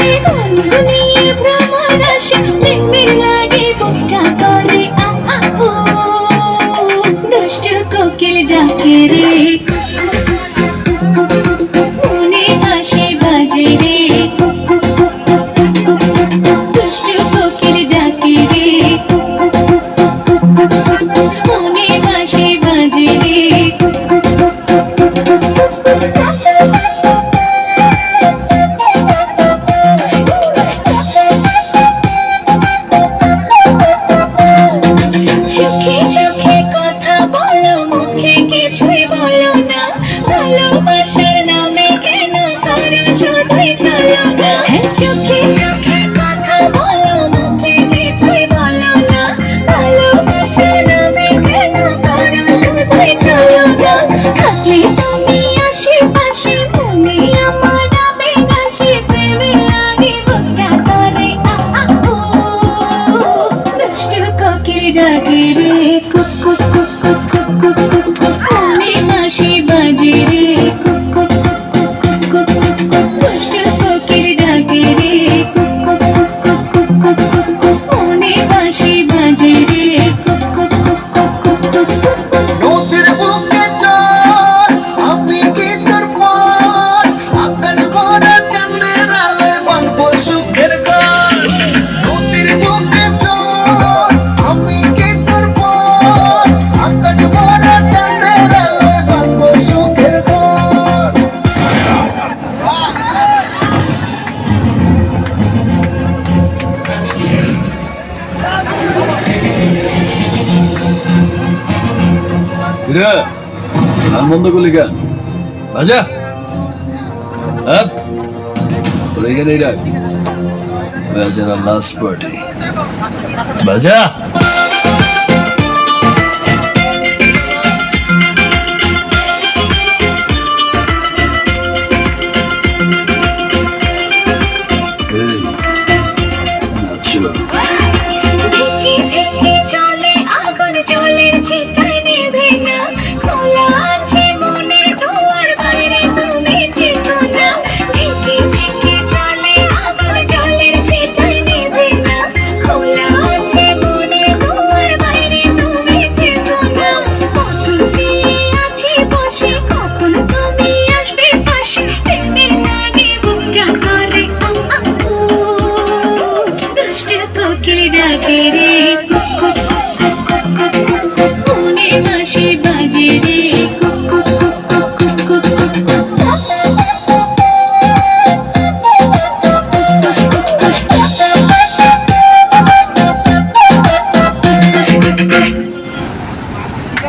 আসে গুনগুনিয়ে ভ্রমর আসে প্রেমের লাগে বুকটা করে দুষ্টু কোকিল ডাকে রে মনে হাসি বাজে রে দুষ্টু কোকিল ডাকে রে মনে হাসি বাজে রে চোখে চোখে কথা বলো মুখে কিছুই বলো না ভালোবাসার নামে কেন করো শুধুই চলো না চোখে চোখে কথা বলো মুখে কিছুই বলো না ভালোবাসার নামে কেন করো শুধুই চলো না থাকলে তুমি আশেপাশে মনে আমার নামে কাশি প্রেমে লাগে বুকটা করে দুষ্টু কোকিল ডাকে রে cook cook cook cook cook cook cook cook মনে হাসি বাজে রে cook cook cook cook cook cook cook দুষ্টু কোকিল ডাকে রে cook cook cook cook cook cook cook মনে হাসি বাজে রে cook cook cook cook cook cook cook নদীর বুকে চল আমি কি তোর পর আকাশ ভরা চাঁদের আলোয় বাঁধবো সুখের গান নদীর বুকে চল আমি কি তোর পর আকাশ ভরা চাঁদের আলোয় বাঁধবো সুখের গান কিরে গান বন্ধ করলি কেন বাজা হ্যাঁ তোর এখানেই রাখ বাজার লাস্ট পার্টি বাজা